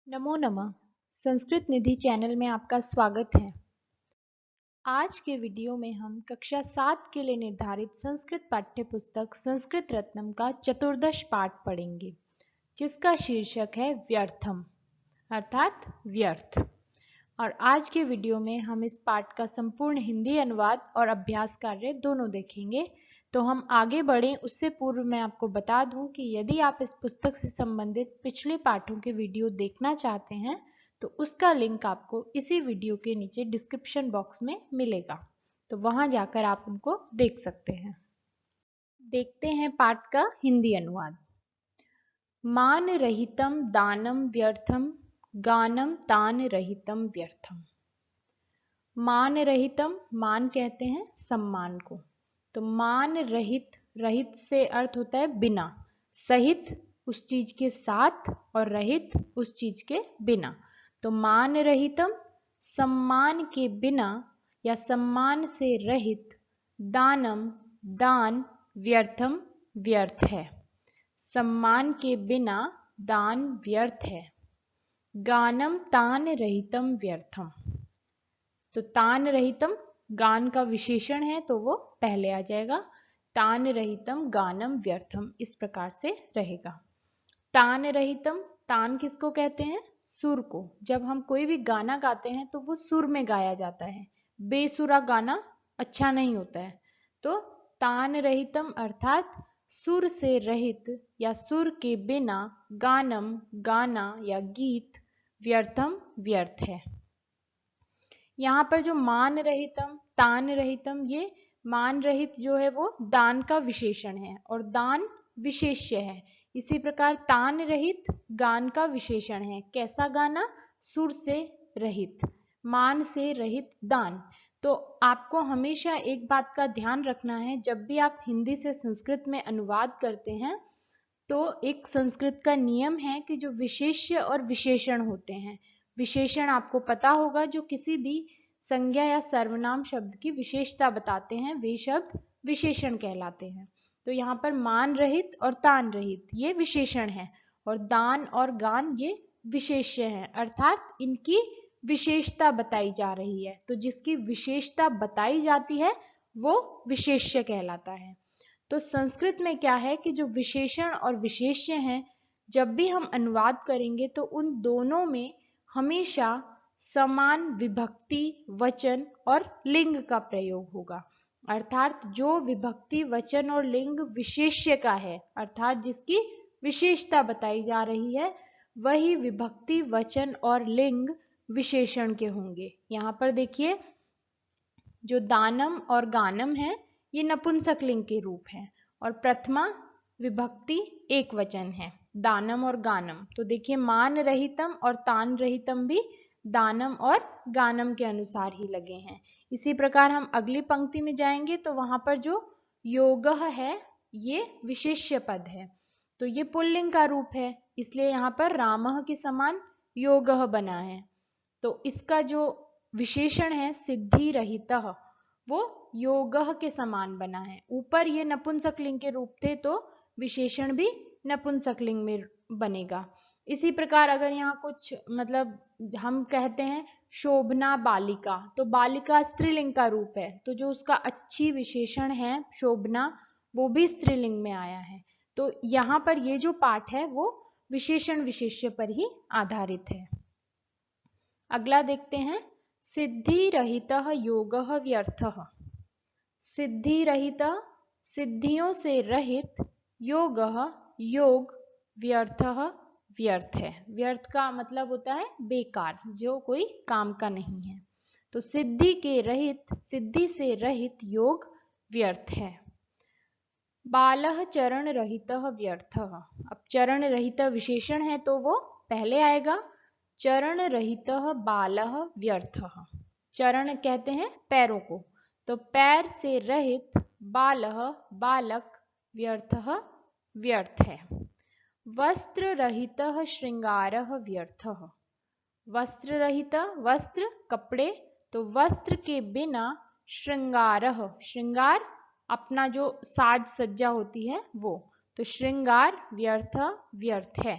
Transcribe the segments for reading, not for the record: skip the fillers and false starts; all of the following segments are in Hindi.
नमो नमः। संस्कृत निधि चैनल में आपका स्वागत है। आज के वीडियो में हम कक्षा 7 के लिए निर्धारित संस्कृत पाठ्य पुस्तक संस्कृत रत्नम का चतुर्दश पाठ पढ़ेंगे, जिसका शीर्षक है व्यर्थम अर्थात व्यर्थ। और आज के वीडियो में हम इस पाठ का संपूर्ण हिंदी अनुवाद और अभ्यास कार्य दोनों देखेंगे। तो हम आगे बढ़ें उससे पूर्व मैं आपको बता दूं कि यदि आप इस पुस्तक से संबंधित पिछले पाठों के वीडियो देखना चाहते हैं तो उसका लिंक आपको इसी वीडियो के नीचे डिस्क्रिप्शन बॉक्स में मिलेगा, तो वहां जाकर आप उनको देख सकते हैं। देखते हैं पाठ का हिंदी अनुवाद। मान रहितम दानम व्यर्थम, गानम तान रहितम व्यर्थम। मान रहितम, मान कहते हैं सम्मान को, तो मान रहित, रहित से अर्थ होता है बिना, सहित उस चीज के साथ और रहित उस चीज के बिना। तो मान रहितम सम्मान के बिना या सम्मान से रहित, दानम दान, व्यर्थम व्यर्थ है। सम्मान के बिना दान व्यर्थ है। गानम तान रहितम व्यर्थम, तो तान रहितम गान का विशेषण है तो वो पहले आ जाएगा। तान रहितम गानम व्यर्थम इस प्रकार से रहेगा। तान रहितम, तान किसको कहते हैं? सुर को। जब हम कोई भी गाना गाते हैं तो वो सुर में गाया जाता है, बेसुरा गाना अच्छा नहीं होता है। तो तान रहितम अर्थात सुर से रहित या सुर के बिना गानम गाना या गीत, व्यर्थम व्यर्थ है। यहाँ पर जो मान रहितम तान रहितम, ये मान रहित जो है वो दान का विशेषण है और दान विशेष्य है। इसी प्रकार तान रहित गान का विशेषण है। कैसा गाना? सुर से रहित, मान से रहित दान। तो आपको हमेशा एक बात का ध्यान रखना है, जब भी आप हिंदी से संस्कृत में अनुवाद करते हैं तो एक संस्कृत का नियम है कि जो विशेष्य और विशेषण होते हैं, विशेषण आपको पता होगा जो किसी भी संज्ञा या सर्वनाम शब्द की विशेषता बताते हैं, वे शब्द विशेषण कहलाते हैं। तो यहाँ पर मान रहित और तान रहित ये विशेषण है और दान और गान ये विशेष्य हैं, अर्थात इनकी विशेषता बताई जा रही है। तो जिसकी विशेषता बताई जाती है वो विशेष्य कहलाता है। तो संस्कृत में क्या है कि जो विशेषण और विशेष्य हैं, जब भी हम अनुवाद करेंगे तो उन दोनों में हमेशा समान विभक्ति, वचन और लिंग का प्रयोग होगा। अर्थात जो विभक्ति, वचन और लिंग विशेष्य का है, अर्थात जिसकी विशेषता बताई जा रही है, वही विभक्ति, वचन और लिंग विशेषण के होंगे। यहाँ पर देखिए, जो दानम और गानम है ये नपुंसकलिंग के रूप हैं और प्रथमा विभक्ति एक वचन है, दानम और गानम। तो देखिए मान रहितम और तान रहितम भी दानम और गानम के अनुसार ही लगे हैं। इसी प्रकार हम अगली पंक्ति में जाएंगे तो वहां पर जो योगः है ये विशेष्य पद है, तो ये पुल्लिंग का रूप है, इसलिए यहाँ पर रामः के समान योगः बना है। तो इसका जो विशेषण है सिद्धि रहितः, वो योगः के समान बना है। ऊपर ये नपुंसकलिंग के रूप थे तो विशेषण भी नपुंसकलिंग में बनेगा। इसी प्रकार अगर यहाँ कुछ मतलब हम कहते हैं शोभना बालिका, तो बालिका स्त्रीलिंग का रूप है, तो जो उसका अच्छी विशेषण है शोभना वो भी स्त्रीलिंग में आया है। तो यहाँ पर ये जो पाठ है वो विशेषण विशेष्य पर ही आधारित है। अगला देखते हैं, सिद्धि रहितः योगः व्यर्थः। सिद्धि रहित, सिद्धियों से रहित, योगः योग, व्यर्थः व्यर्थ है। व्यर्थ का मतलब होता है बेकार, जो कोई काम का नहीं है। तो सिद्धि के रहित, सिद्धि से रहित योग व्यर्थ है। बालः चरण रहितः व्यर्थः। अब चरण रहित विशेषण है तो वो पहले आएगा। चरण रहितः बालः व्यर्थः। चरण कहते हैं पैरों को, तो पैर से रहित बालः बालक, व्यर्थः व्यर्थ है। वस्त्र रहितः श्रृंगारः व्यर्थः। वस्त्र रहित, वस्त्र कपड़े, तो वस्त्र के बिना श्रृंगारः, श्रृंगार अपना जो साज सज्जा होती है वो, तो श्रृंगार व्यर्थ व्यर्थ है।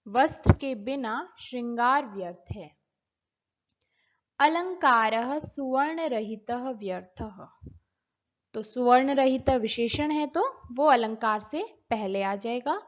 वस्त्र के बिना श्रृंगार व्यर्थ है। अलंकारः सुवर्णरहितः व्यर्थः। तो सुवर्ण रहित विशेषण है तो वो अलंकार से पहले आ जाएगा।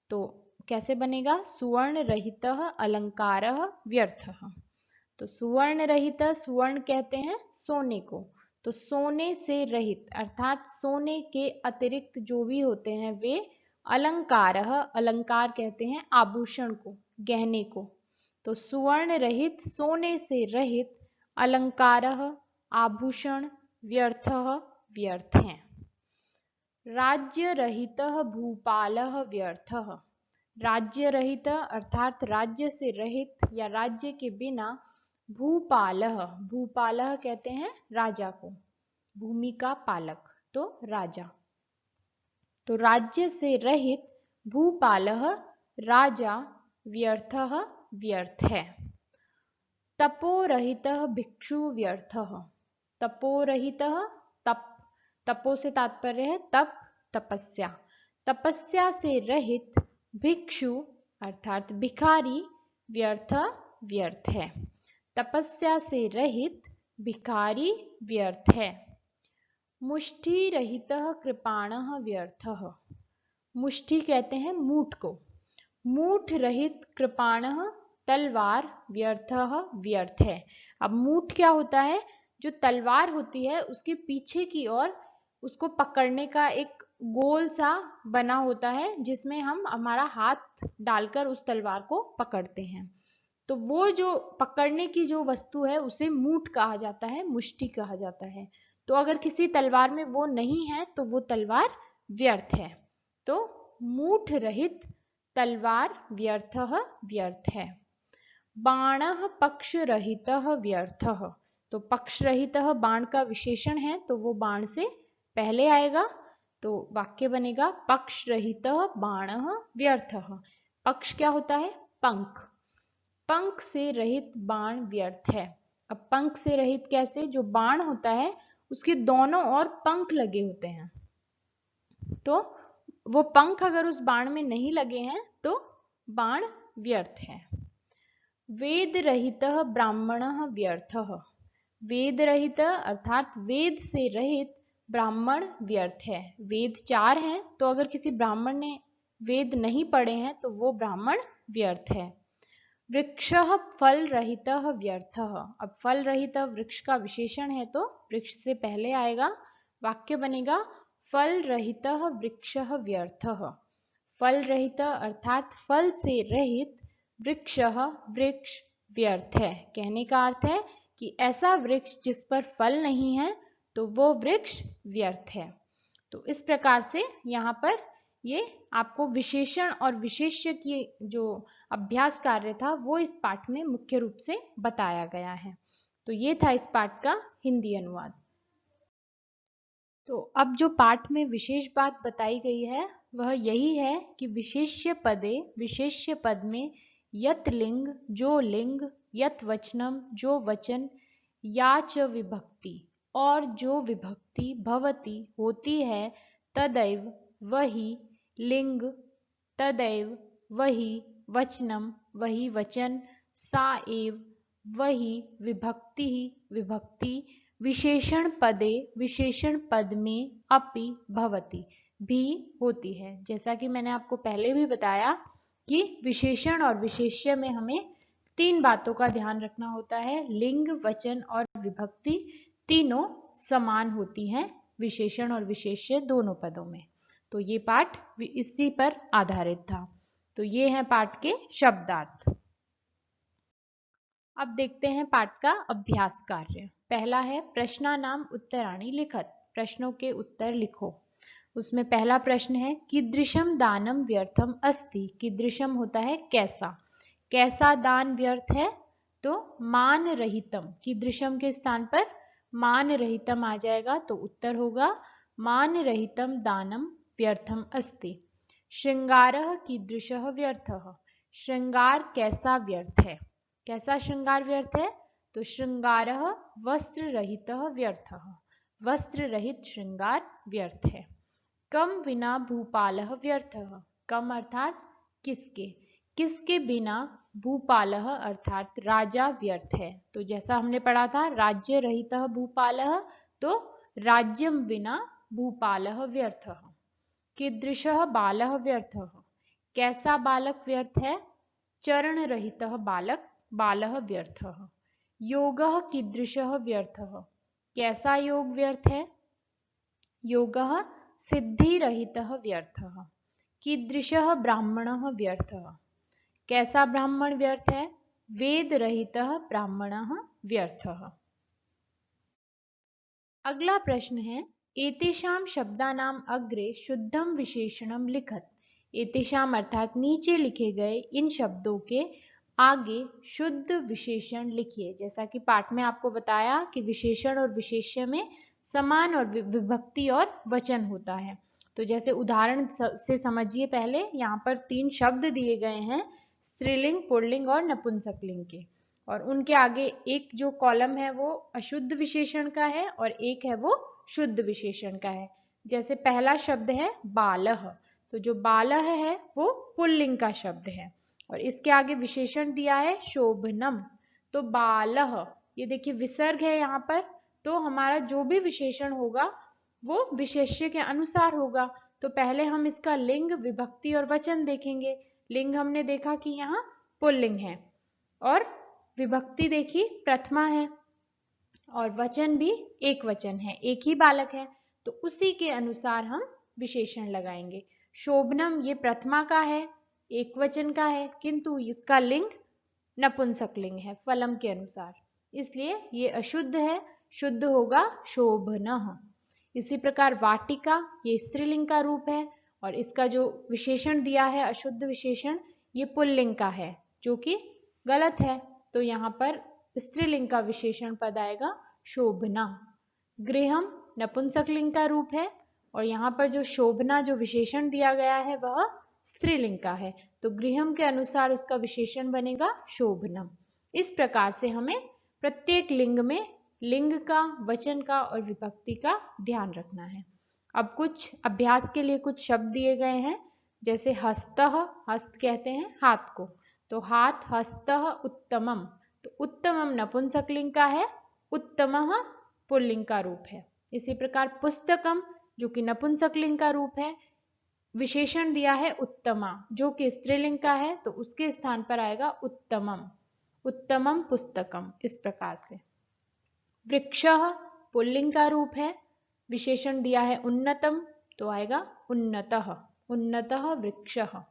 तो कैसे बनेगा? सुवर्ण रहित अलंकारः व्यर्थः। तो सुवर्ण रहित, सुवर्ण कहते हैं सोने को, तो सोने से रहित अर्थात सोने के अतिरिक्त जो भी होते हैं वे अलंकारः, अलंकार कहते हैं आभूषण को, गहने को। तो सुवर्ण रहित, सोने से रहित अलंकारः, आभूषण व्यर्थः, व्यर्थ हैं। राज्य रहितः भूपालः व्यर्थः। राज्य रहित अर्थात राज्य से रहित या राज्य के बिना भूपालः, भूपालः कहते हैं राजा को, भूमि का पालक तो राजा। तो राज्य से रहित भूपालः राजा व्यर्थः, व्यर्थ है। तपोरहितः भिक्षु व्यर्थः। तपोरहितः, तप, तपो से तात्पर्य है तप, तपस्या। तपस्या से रहित भिक्षु अर्थात भिखारी व्यर्थ, व्यर्थ है। तपस्या से रहित भिखारी व्यर्थ है। मुष्टि रहितः कृपाणः व्यर्थः। मुष्टि कहते हैं मूठ को, मूठ रहित कृपाणः तलवार व्यर्थः, व्यर्थ है। अब मूठ क्या होता है? जो तलवार होती है उसके पीछे की ओर उसको पकड़ने का एक गोल सा बना होता है जिसमें हम हमारा हाथ डालकर उस तलवार को पकड़ते हैं। तो वो जो पकड़ने की जो वस्तु है उसे मूठ कहा जाता है, मुष्टि कहा जाता है। तो अगर किसी तलवार में वो नहीं है तो वो तलवार व्यर्थ है। तो मूठ रहित तलवार व्यर्थः, व्यर्थ है। बाणः पक्ष रहितः व्यर्थः। तो पक्ष रहितः बाण का विशेषण है तो वो बाण से पहले आएगा। तो वाक्य बनेगा पक्ष रहितः बाणः व्यर्थः। पक्ष क्या होता है? पंख। पंख से रहित बाण व्यर्थ है। अब पंख से रहित कैसे? जो बाण होता है उसके दोनों ओर पंख लगे होते हैं, तो वो पंख अगर उस बाण में नहीं लगे हैं तो बाण व्यर्थ है। वेद रहितः ब्राह्मणः व्यर्थः। वेद रहित अर्थात वेद से रहित ब्राह्मण व्यर्थ है। वेद 4 हैं तो अगर किसी ब्राह्मण ने वेद नहीं पढ़े हैं तो वो ब्राह्मण व्यर्थ है। वृक्षः फल रहितः व्यर्थः। अब फल रहित वृक्ष का विशेषण है तो वृक्ष से पहले आएगा। वाक्य बनेगा फल रहितः वृक्षः व्यर्थः। फल रहित अर्थात फल से रहित वृक्षः, वृक्ष व्यर्थ है। कहने का अर्थ है कि ऐसा वृक्ष जिस पर फल नहीं है तो वो वृक्ष व्यर्थ है। तो इस प्रकार से यहाँ पर ये आपको विशेषण और विशेष्य की जो अभ्यास कार्य था वो इस पाठ में मुख्य रूप से बताया गया है। तो ये था इस पाठ का हिंदी अनुवाद। तो अब जो पाठ में विशेष बात बताई गई है वह यही है कि विशेष्य पदे, विशेष्य पद में यत लिंग, जो लिंग, यत वचनम, जो वचन, या च विभक्ति और जो विभक्ति भवती होती है, तदैव वही लिंग, तदैव वही वचनम, वही वचन, सा एव वही विभक्ति, विभक्ति विशेषण पदे, विशेषण पद में अपि भवति भी होती है। जैसा कि मैंने आपको पहले भी बताया कि विशेषण और विशेष्य में हमें 3 बातों का ध्यान रखना होता है। लिंग, वचन और विभक्ति तीनों समान होती हैं विशेषण और विशेष्य दोनों पदों में। तो ये पाठ इसी पर आधारित था। तो ये है पाठ के शब्दार्थ। अब देखते हैं पाठ का अभ्यास कार्य। पहला है प्रश्नानाम उत्तराणि लिखत। प्रश्नों के उत्तर लिखो। उसमें पहला प्रश्न है कीदृशम दानम व्यर्थम अस्ति। कीदृशम होता है कैसा, कैसा दान व्यर्थ है? तो मान रहितम। कीदृशम के स्थान पर मान रहितम आ जाएगा तो उत्तर होगा मान रहितम दानम व्यर्थम अस्ति। श्रृंगारः कीदृशः व्यर्थः। श्रृंगार कैसा व्यर्थ है? कैसा श्रृंगार व्यर्थ है? तो श्रृंगारः वस्त्र रहितः व्यर्थः। वस्त्र रहित श्रृंगार व्यर्थ है। कम विना भूपालः व्यर्थः। कम अर्थात किसके, किसके बिना भूपालः अर्थात राजा व्यर्थ है। तो जैसा हमने पढ़ा था राज्य रहितः भूपालः, तो राज्यम विना भूपालः व्यर्थः। कीदृशः बालः व्यर्थः, कैसा बालक व्यर्थ है। चरण रहितः बालक बालः व्यर्थः। योगः कीदृशः व्यर्थः, कैसा योग व्यर्थ है। योगः सिद्धिरहितः व्यर्थः। कीदृशः ब्राह्मणः व्यर्थः, कैसा ब्राह्मण व्यर्थ है। वेद रहितः ब्राह्मणः व्यर्थः। अगला प्रश्न है एतेषां शब्दानाम अग्रे शुद्धम विशेषणम लिखत। एतेषाम अर्थात नीचे लिखे गए इन शब्दों के आगे शुद्ध विशेषण लिखिए। जैसा कि पाठ में आपको बताया कि विशेषण और विशेष्य में समान और विभक्ति और वचन होता है। तो जैसे उदाहरण से समझिए, पहले यहाँ पर 3 शब्द दिए गए हैं स्त्रीलिंग, पुल्लिंग और नपुंसकलिंग के, और उनके आगे एक जो कॉलम है वो अशुद्ध विशेषण का है और एक है वो शुद्ध विशेषण का है। जैसे पहला शब्द है बालः, तो जो बालः है वो पुल्लिंग का शब्द है और इसके आगे विशेषण दिया है शोभनम। तो बालः, ये देखिए विसर्ग है यहाँ पर, तो हमारा जो भी विशेषण होगा वो विशेष्य के अनुसार होगा। तो पहले हम इसका लिंग, विभक्ति और वचन देखेंगे। लिंग हमने देखा कि यहाँ पुल्लिंग है और विभक्ति देखी प्रथमा है और वचन भी एक वचन है, एक ही बालक है, तो उसी के अनुसार हम विशेषण लगाएंगे। शोभनम ये प्रथमा का है, एक वचन का है, किंतु इसका लिंग नपुंसकलिंग है फलम के अनुसार, इसलिए ये अशुद्ध है, शुद्ध होगा शोभनः। इसी प्रकार वाटिका ये स्त्रीलिंग का रूप है और इसका जो विशेषण दिया है अशुद्ध विशेषण ये पुल्लिंग का है, जो कि गलत है। तो यहाँ पर स्त्रीलिंग का विशेषण पद आएगा शोभना। गृहम नपुंसकलिंग का रूप है और यहाँ पर जो शोभना जो विशेषण दिया गया है वह स्त्रीलिंग का है, तो गृहम के अनुसार उसका विशेषण बनेगा शोभनम। इस प्रकार से हमें प्रत्येक लिंग में लिंग का, वचन का और विभक्ति का ध्यान रखना है। अब कुछ अभ्यास के लिए कुछ शब्द दिए गए हैं, जैसे हस्तः, हस्त कहते हैं हाथ को, तो हाथ हस्तः उत्तमम, तो उत्तमम नपुंसकलिंग का है, उत्तमः पुल्लिंग का रूप है। इसी प्रकार पुस्तकम जो कि नपुंसकलिंग का रूप है, विशेषण दिया है उत्तमा जो कि स्त्रीलिंग का है, तो उसके स्थान पर आएगा उत्तमम, उत्तमम पुस्तकम। इस प्रकार से वृक्षः पुल्लिंग का रूप है, विशेषण दिया है उन्नतम, तो आएगा उन्नतः, उन्नतः वृक्षः।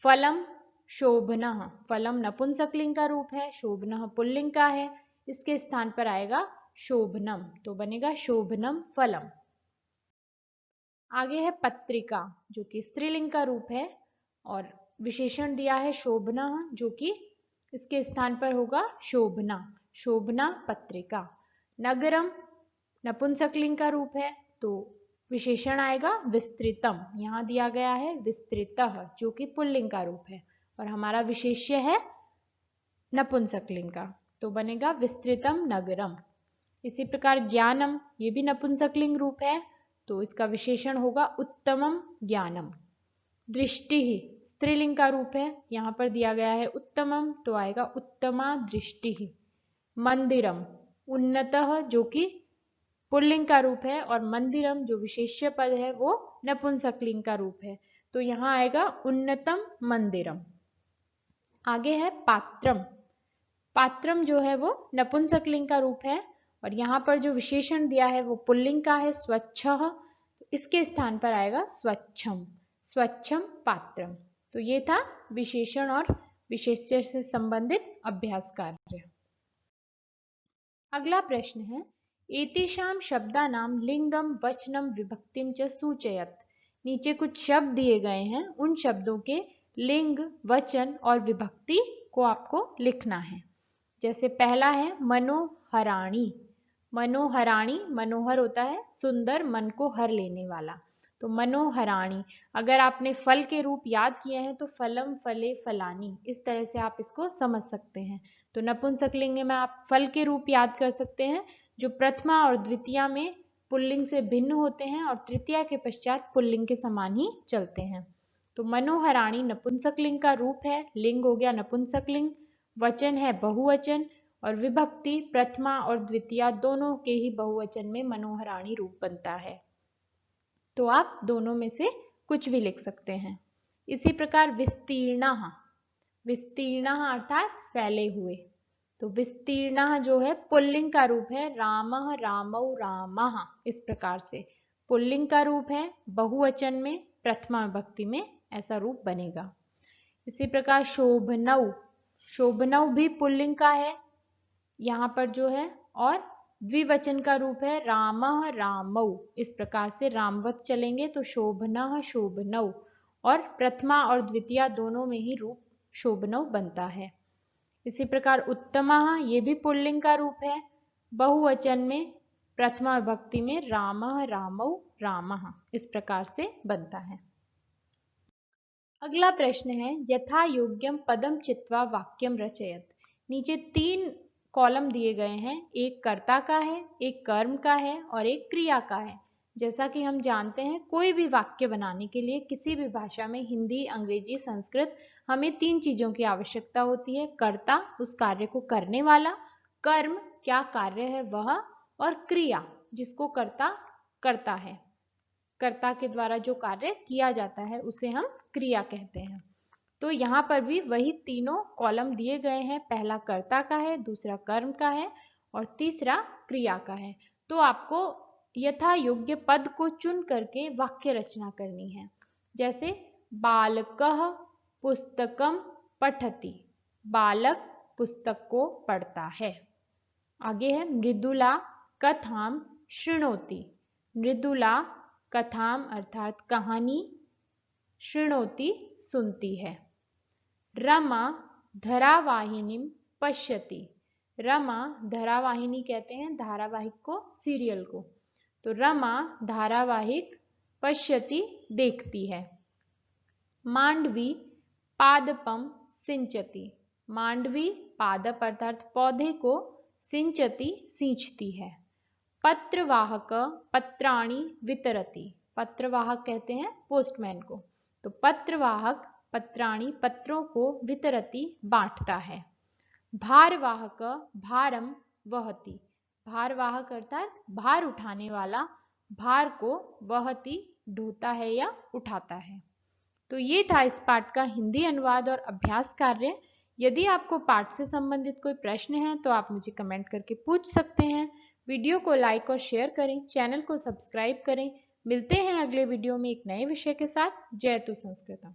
फलम शोभनः, फलम नपुंसकलिंग का रूप है, शोभनः पुल्लिंग का है, इसके स्थान पर आएगा शोभनम, तो बनेगा शोभनम फलम। आगे है पत्रिका जो कि स्त्रीलिंग का रूप है और विशेषण दिया है शोभनः, जो कि इसके स्थान पर होगा शोभना, शोभना पत्रिका। नगरम नपुंसकलिंग का रूप है, तो विशेषण आएगा विस्तृतम, यहाँ दिया गया है विस्तृतः जो कि पुल्लिंग का रूप है और हमारा विशेष्य है नपुंसकलिंग का, तो बनेगा विस्तृतम नगरम। इसी प्रकार ज्ञानम ये भी नपुंसकलिंग रूप है, तो इसका विशेषण होगा उत्तमम ज्ञानम। दृष्टि स्त्रीलिंग का रूप है, यहाँ पर दिया गया है उत्तमम, तो आएगा उत्तमा दृष्टि। मंदिरम उन्नतः जो कि पुल्लिंग का रूप है और मंदिरम जो विशेष्य पद है वो नपुंसकलिंग का रूप है, तो यहाँ आएगा उन्नतम मंदिरम। आगे है पात्रम, पात्रम जो है वो नपुंसकलिंग का रूप है और यहाँ पर जो विशेषण दिया है वो पुल्लिंग का है स्वच्छः, तो इसके स्थान पर आएगा स्वच्छम, स्वच्छम पात्रम। तो ये था विशेषण और विशेष्य से संबंधित अभ्यास कार्य। अगला प्रश्न है एतेषां शब्दानां लिंगम वचनम विभक्तिम च सूचयत। नीचे कुछ शब्द दिए गए हैं, उन शब्दों के लिंग, वचन और विभक्ति को आपको लिखना है। जैसे पहला है मनोहराणी, मनोहराणी मनोहर होता है सुंदर, मन को हर लेने वाला, तो मनोहराणी। अगर आपने फल के रूप याद किए हैं तो फलम फले फलानी, इस तरह से आप इसको समझ सकते हैं। तो नपुंसकलिंग में आप फल के रूप याद कर सकते हैं जो प्रथमा और द्वितीया में पुल्लिंग से भिन्न होते हैं और तृतीया के पश्चात पुल्लिंग के समान ही चलते हैं। तो तो मनोहराणी नपुंसकलिंग का रूप है, लिंग हो गया नपुंसकलिंग, वचन है बहुवचन और विभक्ति प्रथमा और द्वितीया दोनों के ही बहुवचन में मनोहराणी रूप बनता है। तो आप दोनों में से कुछ भी लिख सकते हैं। इसी प्रकार विस्तीर्णः, विस्तीर्णः अर्थात फैले हुए, तो विस्तीर्णः जो है पुल्लिंग का रूप है, रामः रामौ रामः, इस प्रकार से पुल्लिंग का रूप है, बहुवचन में प्रथमा विभक्ति में ऐसा रूप बनेगा। इसी प्रकार शोभनौ, शोभनौ भी पुल्लिंग का है यहाँ पर जो है, और द्विवचन का रूप है रामः रामौ, इस प्रकार से रामवत चलेंगे तो शोभनः शोभनौ, और प्रथमा और द्वितीया दोनों में ही रूप शोभनौ बनता है। इसी प्रकार उत्तमः ये भी पुल्लिंग का रूप है, बहुवचन में प्रथमा विभक्ति में रामः रामौ रामः, इस प्रकार से बनता है। अगला प्रश्न है यथा योग्यम पदम चित्वा वाक्यम रचयत। नीचे 3 कॉलम दिए गए हैं, एक कर्ता का है, एक कर्म का है और एक क्रिया का है। जैसा कि हम जानते हैं कोई भी वाक्य बनाने के लिए किसी भी भाषा में, हिंदी, अंग्रेजी, संस्कृत, हमें 3 चीजों की आवश्यकता होती है, कर्ता उस कार्य को करने वाला, कर्म क्या कार्य है वह, और क्रिया जिसको कर्ता करता है, कर्ता के द्वारा जो कार्य किया जाता है उसे हम क्रिया कहते हैं। तो यहाँ पर भी वही तीनों कॉलम दिए गए हैं, पहला कर्ता का है, दूसरा कर्म का है और तीसरा क्रिया का है। तो आपको यथा योग्य पद को चुन करके वाक्य रचना करनी है। जैसे बालकः पुस्तकम पठति, बालक पुस्तक को पढ़ता है। आगे है मृदुला कथाम शृणोति, मृदुला कथाम अर्थात कहानी, शृणोति सुनती है। रमा धारावाहिनीम पश्यति, रमा धारावाहिनी कहते हैं धारावाहिक को, सीरियल को, तो रमा धारावाहिक पश्यति देखती है। मांडवी पादपम सिंचति, मांडवी पादप अर्थात पौधे को, सिंचति सींचती है। पत्रवाहक पत्राणि वितरति, पत्रवाहक कहते हैं पोस्टमैन को, तो पत्रवाहक पत्राणि पत्रों को, वितरति बांटता है। भारवाहक भारम वहति, भारवाहक अर्थात भार उठाने वाला, भार को वहति ढोता है या उठाता है। तो ये था इस पाठ का हिंदी अनुवाद और अभ्यास कार्य। यदि आपको पाठ से संबंधित कोई प्रश्न है तो आप मुझे कमेंट करके पूछ सकते हैं। वीडियो को लाइक और शेयर करें, चैनल को सब्सक्राइब करें। मिलते हैं अगले वीडियो में एक नए विषय के साथ। जयतु संस्कृतम।